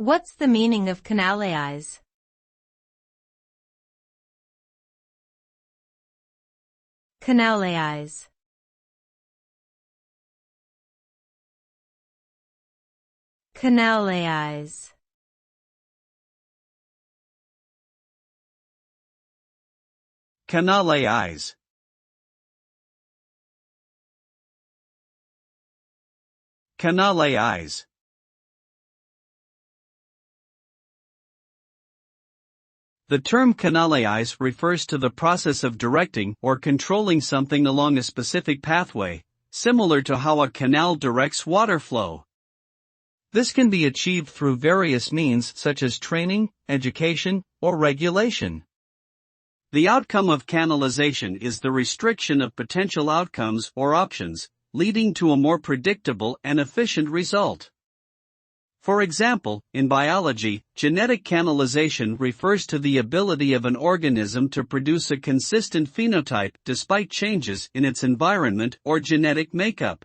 What's the meaning of canalize? Canalize. Canalize. Canalize. Canalize. The term canalize refers to the process of directing or controlling something along a specific pathway, similar to how a canal directs water flow. This can be achieved through various means such as training, education, or regulation. The outcome of canalization is the restriction of potential outcomes or options, leading to a more predictable and efficient result. For example, in biology, genetic canalization refers to the ability of an organism to produce a consistent phenotype despite changes in its environment or genetic makeup.